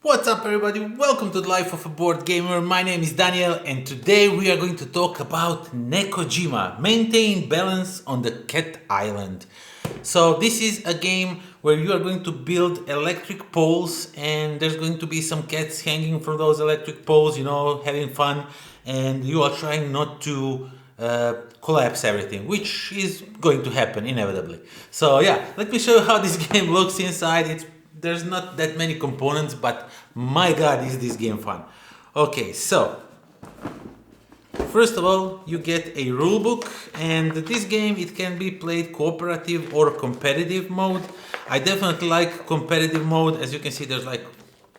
What's up everybody, welcome to the Life of a Board Gamer. My name is Daniel and today we are going to talk about NEKOJIMA, Maintain Balance on the Cat Island. So this is a game where you are going to build electric poles and there's going to be some cats hanging from those electric poles, having fun, and you are trying not to collapse everything, which is going to happen inevitably. So yeah, let me show you how this game looks inside. There's not that many components, but my god, is this game fun. Okay, so first of all, you get a rule book, and this game, it can be played cooperative or competitive mode. I definitely like competitive mode. As you can see, there's like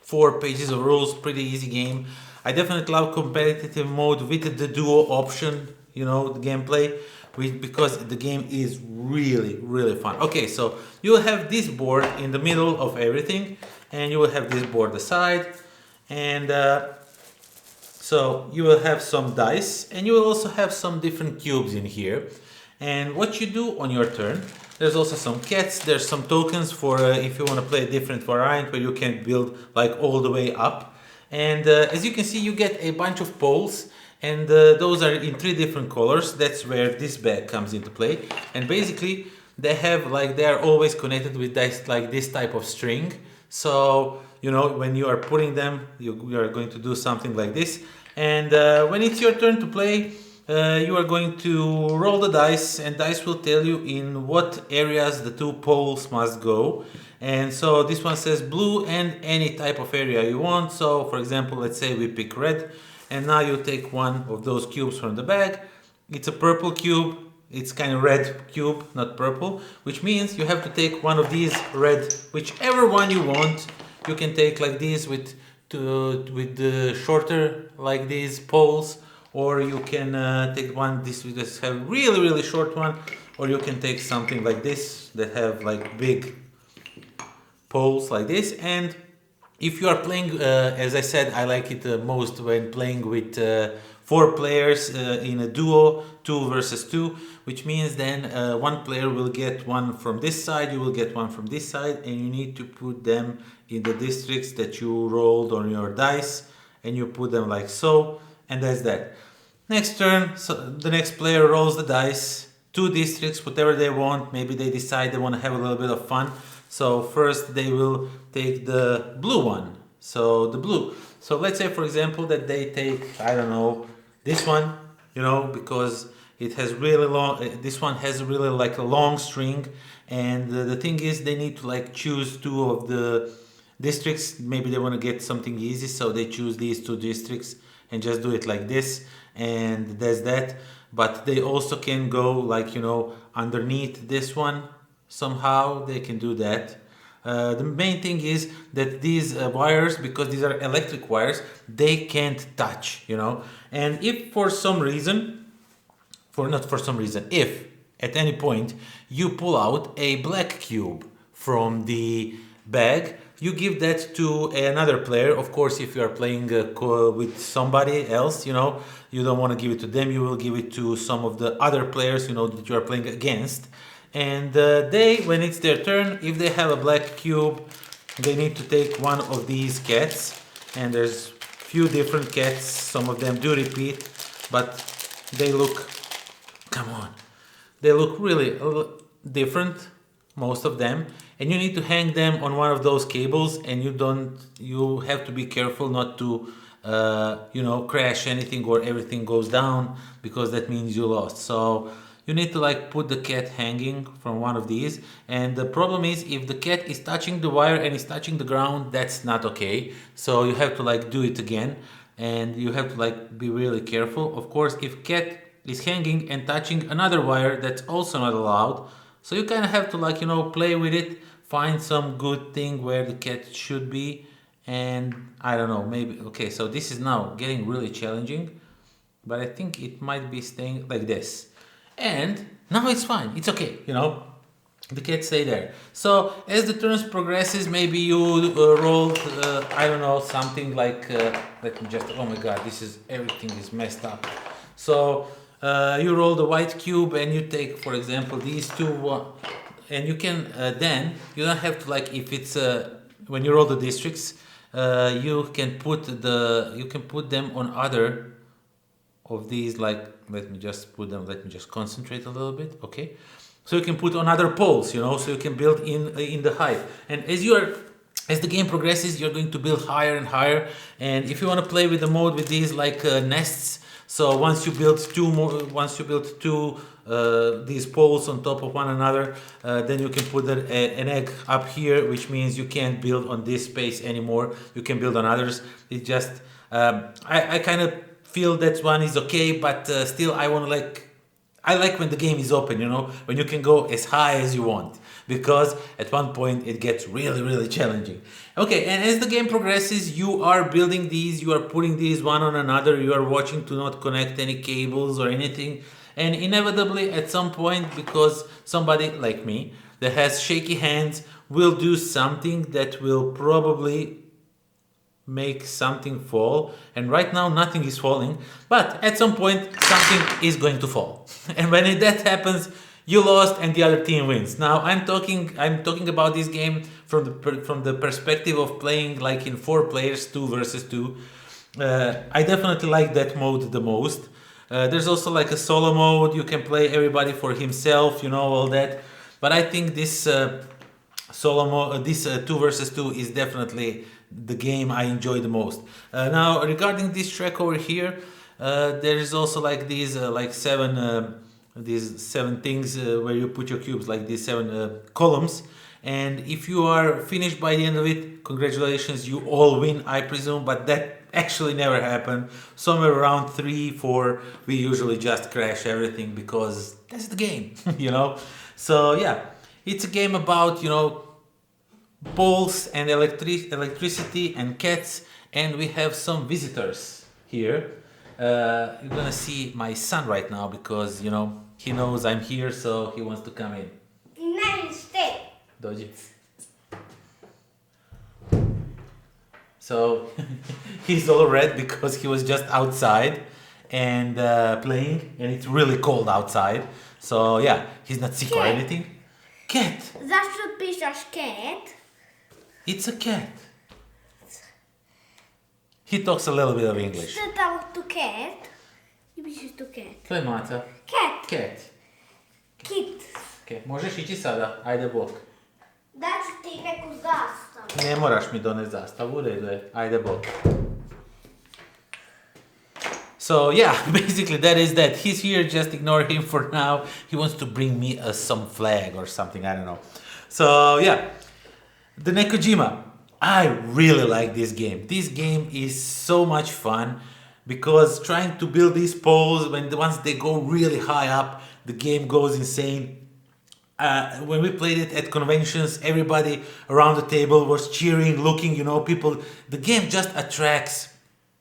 4 pages of rules, pretty easy game. I definitely love competitive mode with the duo option, the gameplay, because the game is really fun. Okay, so you will have this board in the middle of everything, and you will have this board aside, and so you will have some dice, and you will also have some different cubes in here. And what you do on your turn, there's also some cats, there's some tokens for if you want to play a different variant where you can build like all the way up. And as you can see, you get a bunch of poles, and those are in 3 different colors. That's where this bag comes into play. And basically they are always connected with this type of string. So when you are putting them, you are going to do something like this. And when it's your turn to play, you are going to roll the dice, and dice will tell you in what areas the 2 poles must go. And so this one says blue and any type of area you want. So for example, let's say we pick red, and now you take one of those cubes from the bag. It's a purple cube. It's kind of red cube, not purple, which means you have to take one of these red, whichever one you want. You can take like these with the shorter like these poles, or you can take one this have really short one, or you can take something like this that have like big poles like this. And if you are playing, as I said, I like it most when playing with 4 players in a duo, 2 versus 2, which means then one player will get one from this side, you will get one from this side, and you need to put them in the districts that you rolled on your dice, and you put them like so, and that's that. Next turn, so the next player rolls the dice, 2 districts, whatever they want. Maybe they decide they want to have a little bit of fun. So first they will take the blue one. So the blue. So let's say for example that they take, I don't know, this one, because it has really long, this one has really like a long string. And the thing is, they need to like choose 2 of the districts. Maybe they want to get something easy, so they choose these 2 districts and just do it like this. And that's that. But they also can go like, underneath this one. Somehow they can do that. The main thing is that these wires, because these are electric wires, they can't touch, And if for some reason, if at any point you pull out a black cube from the bag, you give that to another player. Of course, if you are playing with somebody else, you don't want to give it to them. You will give it to some of the other players, that you are playing against. And when it's their turn, if they have a black cube, they need to take one of these cats. And there's few different cats. Some of them do repeat, but they look, they look really different, most of them. And you need to hang them on one of those cables, and you have to be careful not to crash anything or everything goes down, because that means you lost. So you need to like put the cat hanging from one of these. And the problem is, if the cat is touching the wire and is touching the ground, that's not okay. So you have to like do it again, and you have to like be really careful. Of course, if cat is hanging and touching another wire, that's also not allowed. So you kind of have to like, play with it, find some good thing where the cat should be. And I don't know, maybe, okay, so this is now getting really challenging, but I think it might be staying like this. And now it's fine, it's okay, the cats stay there. So as the turns progresses, maybe you rolled, I don't know, something like, let me just, oh my god, everything is messed up. So you roll the white cube, and you take, for example, these 2, and you can, then, you don't have to like, if it's, when you roll the districts, you can put them on other of these, like, let me just concentrate a little bit. Okay, so you can put on other poles, so you can build in the height, and as the game progresses, you're going to build higher and higher. And if you want to play with the mode with these, like, nests, so once you build two these poles on top of one another, then you can put an egg up here, which means you can't build on this space anymore. You can build on others. It just I kind of feel that one is okay, but still I like when the game is open, when you can go as high as you want, because at one point it gets really, really challenging. Okay, and as the game progresses, you are building these, you are putting these one on another, you are watching to not connect any cables or anything, and inevitably at some point, because somebody like me that has shaky hands will do something that will probably make something fall, and right now nothing is falling, but at some point something is going to fall. And when that happens, you lost and the other team wins. Now I'm talking about this game from the perspective of playing like in 4 players, 2 versus 2. I definitely like that mode the most. There's also like a solo mode, you can play everybody for himself, all that, but I think this solo mode, this 2 versus 2 is definitely the game I enjoy the most. Now regarding this track over here, there is also like these like 7 things where you put your cubes, like these 7 columns, and if you are finished by the end of it, congratulations, you all win, I presume, but that actually never happened. Somewhere around 3, 4 we usually just crash everything, because that's the game. So yeah, it's a game about poles and electricity and cats, and we have some visitors here. You're gonna see my son right now, because he knows I'm here, so he wants to come in. Dođi. So he's all red because he was just outside and playing, and it's really cold outside, so yeah, he's not sick or anything. Cat. Zašto pišeš cat? It's a cat. He talks a little bit of English. Što je tamo tu cat? I pišeš tu cat. To je maca. Cat. Cat. Kit. Okay. Možeš ići sada, ajde bok. Daću ti neku zastavu. Ne moraš mi doneti zastavu, u redu je, ajde bok. So yeah, basically that is that. He's here, just ignore him for now. He wants to bring me some flag or something, I don't know. So yeah, the NEKOJIMA. I really like this game. This game is so much fun, because trying to build these poles, once they go really high up, the game goes insane. When we played it at conventions, everybody around the table was cheering, looking, people. The game just attracts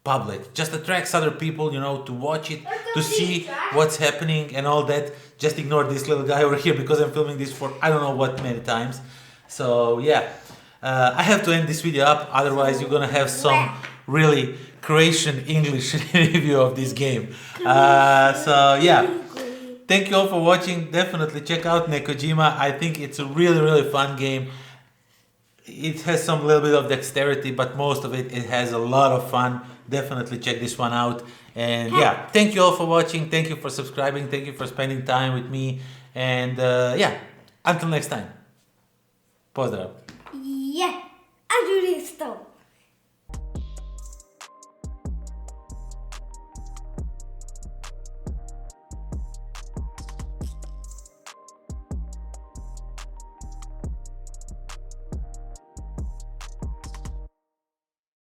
public, just attracts other people, to watch it, to see what's happening and all that. Just ignore this little guy over here, because I'm filming this for I don't know what many times. So yeah, I have to end this video up, otherwise you're gonna have some really Croatian English review of this game. So yeah, thank you all for watching. Definitely check out NEKOJIMA. I think it's a really, really fun game. It has some little bit of dexterity, but most of it has a lot of fun. Definitely check this one out. And yeah, thank you all for watching. Thank you for subscribing. Thank you for spending time with me. And yeah, until next time. Pozdrav. Yeah, I do this though.